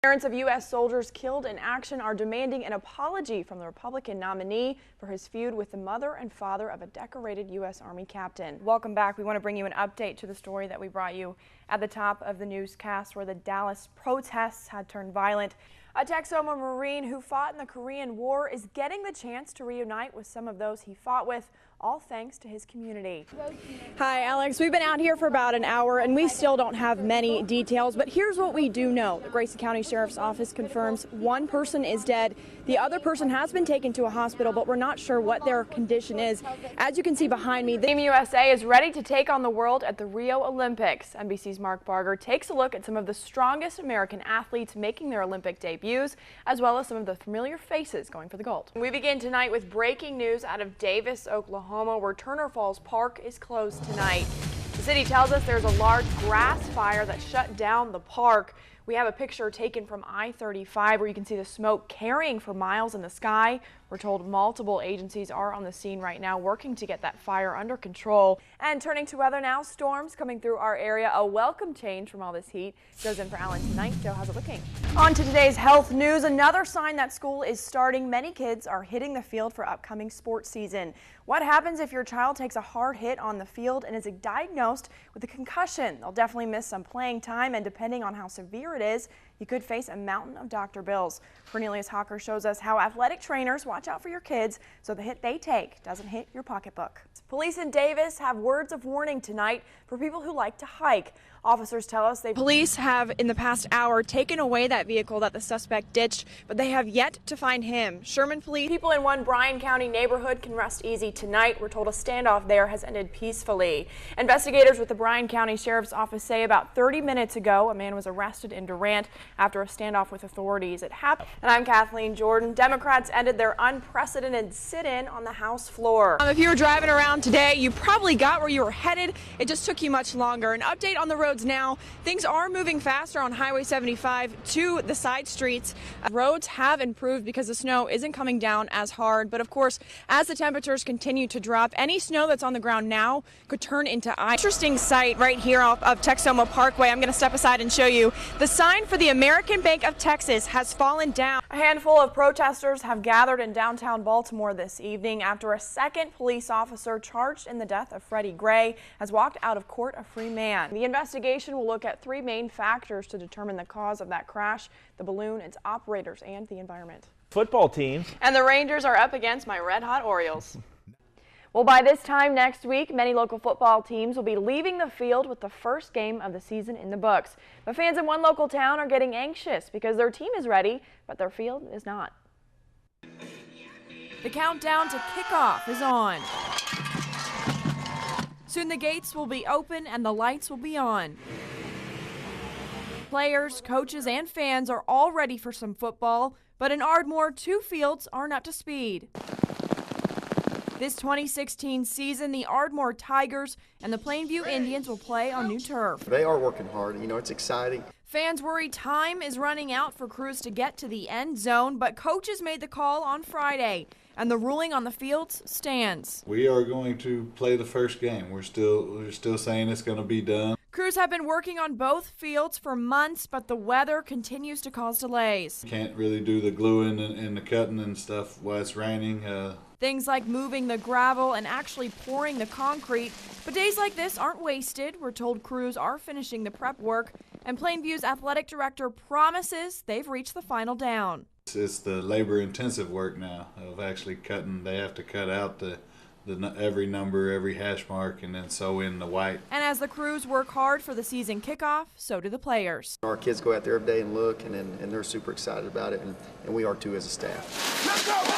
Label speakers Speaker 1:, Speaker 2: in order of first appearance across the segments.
Speaker 1: Parents of U.S. soldiers killed in action are demanding an apology from the Republican nominee for his feud with the mother and father of a decorated U.S. Army captain. Welcome back. We want to bring you an update to the story that we brought you at the top of the newscast, where the Dallas protests had turned violent. A Texoma Marine who fought in the Korean War is getting the chance to reunite with some of those he fought with, all thanks to his community. Hi, Alex. We've been out here for about an hour and we still don't have many details, but here's what we do know. The Grayson County Sheriff's Office confirms one person is dead. The other person has been taken to a hospital, but we're not sure what their condition is. As you can see behind me, Team USA is ready to take on the world at the Rio Olympics. NBC's Mark Barger takes a look at some of the strongest American athletes making their Olympic debuts, as well as some of the familiar faces going for the gold. We begin tonight with breaking news out of Davis, Oklahoma, where Turner Falls Park is closed tonight. The city tells us there's a large grass fire that shut down the park. We have a picture taken from I-35 where you can see the smoke carrying for miles in the sky. We're told multiple agencies are on the scene right now working to get that fire under control. And turning to weather now, storms coming through our area. A welcome change from all this heat. Goes in for Alan tonight. Joe, how's it looking? On to today's health news. Another sign that school is starting. Many kids are hitting the field for upcoming sports season. What happens if your child takes a hard hit on the field and is diagnosed with a concussion? They'll definitely miss some playing time, and depending on how severe it is, you could face a mountain of doctor bills. Cornelius Hawker shows us how athletic trainers watch out for your kids so the hit they take doesn't hit your pocketbook. Police in Davis have words of warning tonight for people who like to hike. Officers tell us police have in the past hour taken away that vehicle that the suspect ditched, but they have yet to find him. Sherman police. People in one Bryan County neighborhood can rest easy tonight. We're told a standoff there has ended peacefully. Investigators with the Bryan County Sheriff's Office say about 30 minutes ago, a man was arrested in Durant after a standoff with authorities. It happened. And I'm Kathleen Jordan. Democrats ended their unprecedented sit-in on the House floor. If you were driving around today, you probably got where you were headed. It just took you much longer. An update on the roads now. Things are moving faster on Highway 75 to the side streets. Roads have improved because the snow isn't coming down as hard. But of course, as the temperatures continue to drop, any snow that's on the ground now could turn into ice. Interesting sight right here off of Texoma Parkway. I'm going to step aside and show you. The sign for the American Bank of Texas has fallen down. A handful of protesters have gathered in downtown Baltimore this evening after a second police officer charged in the death of Freddie Gray has walked out of court a free man. The investigation will look at three main factors to determine the cause of that crash: the balloon, its operators, and the environment.
Speaker 2: Football teams.
Speaker 1: And the Rangers are up against my red-hot Orioles. Well, by this time next week, many local football teams will be leaving the field with the first game of the season in the books. But fans in one local town are getting anxious because their team is ready, but their field is not. The countdown to kickoff is on. Soon the gates will be open and the lights will be on. Players, coaches, and fans are all ready for some football, but in Ardmore, two fields aren't up to speed. This 2016 season, the Ardmore Tigers and the Plainview Indians will play on new turf.
Speaker 3: They are working hard. You know, it's exciting.
Speaker 1: Fans worry time is running out for crews to get to the end zone, but coaches made the call on Friday, and the ruling on the fields stands.
Speaker 4: We are going to play the first game. We're still saying it's going to be done.
Speaker 1: Crews have been working on both fields for months, but the weather continues to cause delays.
Speaker 4: Can't really do the gluing and the cutting and stuff while it's raining.
Speaker 1: Things like moving the gravel and actually pouring the concrete. But days like this aren't wasted. We're told crews are finishing the prep work, and Plainview's athletic director promises they've reached the final down.
Speaker 4: It's the labor-intensive work now of actually cutting. They have to cut out every number, every hash mark, and then sew in the white.
Speaker 1: And as the crews work hard for the season kickoff, so do the players.
Speaker 3: Our kids go out there every day and look, and they're super excited about it, and we are too as a staff.
Speaker 4: Let's go!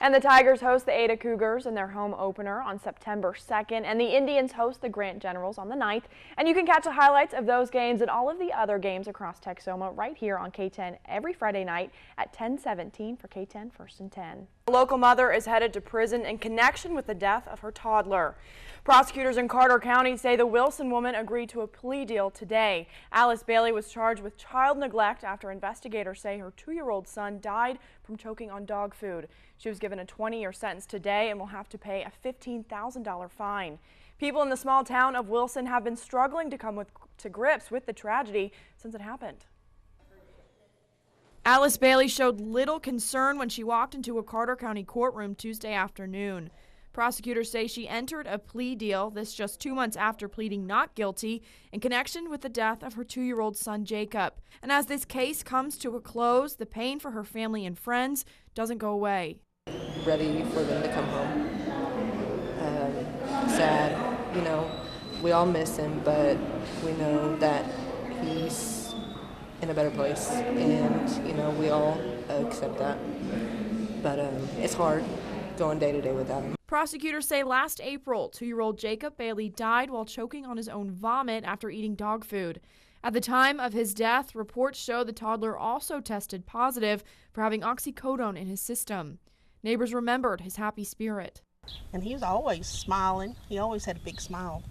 Speaker 1: And the Tigers host the Ada Cougars in their home opener on September 2nd, and the Indians host the Grant Generals on the 9th. And you can catch the highlights of those games and all of the other games across Texoma right here on K10 every Friday night at 10:17 for K10 First and 10. A local mother is headed to prison in connection with the death of her toddler. Prosecutors in Carter County say the Wilson woman agreed to a plea deal today. Alice Bailey was charged with child neglect after investigators say her 2-year-old son died from choking on dog food. She was given a 20-year sentence today and will have to pay a $15,000 fine. People in the small town of Wilson have been struggling to come to grips with the tragedy since it happened. Alice Bailey showed little concern when she walked into a Carter County courtroom Tuesday afternoon. Prosecutors say she entered a plea deal, this just 2 months after pleading not guilty, in connection with the death of her 2-year-old son Jacob. And as this case comes to a close, the pain for her family and friends doesn't go away.
Speaker 2: Ready for them to come home. Sad, you know, we all miss him, but we know that he's in a better place, and you know, we all accept that. But it's hard going day to day without him.
Speaker 1: Prosecutors say last April, 2-year-old Jacob Bailey died while choking on his own vomit after eating dog food. At the time of his death, reports show the toddler also tested positive for having oxycodone in his system. Neighbors remembered his happy spirit.
Speaker 5: And he was always smiling. He always had a big smile.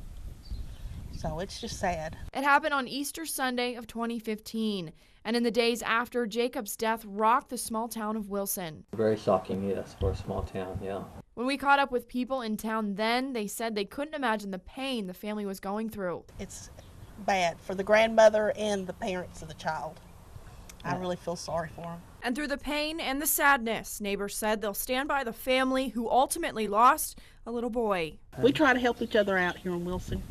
Speaker 5: So it's just sad.
Speaker 1: It happened on Easter Sunday of 2015. And in the days after, Jacob's death rocked the small town of Wilson.
Speaker 6: Very shocking, yes, for a small town, yeah.
Speaker 1: When we caught up with people in town then, they said they couldn't imagine the pain the family was going through.
Speaker 5: It's bad for the grandmother and the parents of the child. I really feel sorry for them.
Speaker 1: And through the pain and the sadness, neighbors said they'll stand by the family who ultimately lost a little boy.
Speaker 5: We try to help each other out here in Wilson.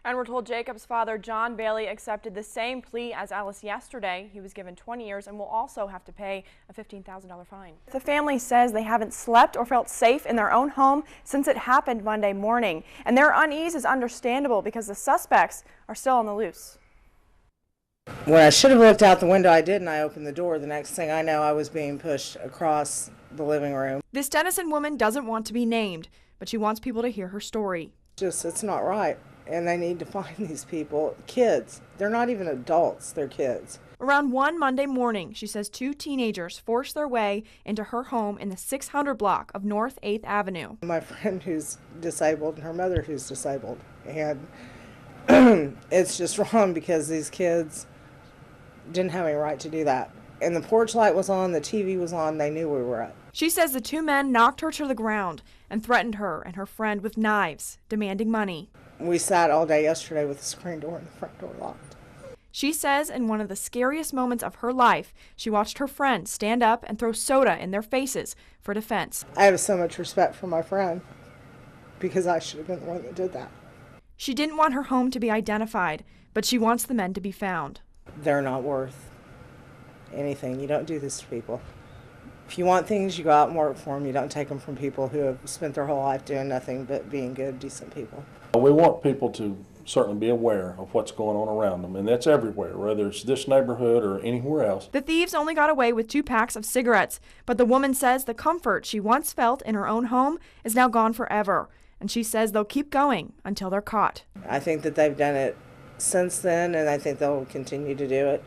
Speaker 1: And we're told Jacob's father, John Bailey, accepted the same plea as Alice yesterday. He was given 20 years and will also have to pay a $15,000 fine. The family says they haven't slept or felt safe in their own home since it happened Monday morning. And their unease is understandable because the suspects are still on the loose.
Speaker 7: When I should have looked out the window, I didn't. I opened the door. The next thing I know, I was being pushed across the living room.
Speaker 1: This Denison woman doesn't want to be named, but she wants people to hear her story.
Speaker 7: It's not right. And they need to find these people. Kids. They're not even adults. They're kids.
Speaker 1: Around 1 Monday morning, she says 2 teenagers forced their way into her home in the 600 block of North 8th Avenue.
Speaker 7: My friend who's disabled and her mother who's disabled. And it's just wrong because these kids didn't have any right to do that. And the porch light was on, the TV was on, they knew we were up.
Speaker 1: She says the 2 men knocked her to the ground and threatened her and her friend with knives, demanding money.
Speaker 7: We sat all day yesterday with the screen door and the front door locked.
Speaker 1: She says in one of the scariest moments of her life, she watched her friend stand up and throw soda in their faces for defense.
Speaker 7: I have so much respect for my friend because I should have been the one that did that.
Speaker 1: She didn't want her home to be identified, but she wants the men to be found.
Speaker 7: They're not worth anything. You don't do this to people. If you want things, you go out and work for them. You don't take them from people who have spent their whole life doing nothing but being good, decent people.
Speaker 8: We want people to certainly be aware of what's going on around them, and that's everywhere, whether it's this neighborhood or anywhere else.
Speaker 1: The thieves only got away with 2 packs of cigarettes, but the woman says the comfort she once felt in her own home is now gone forever, and she says they'll keep going until they're caught.
Speaker 7: I think that they've done it since then, and I think they'll continue to do it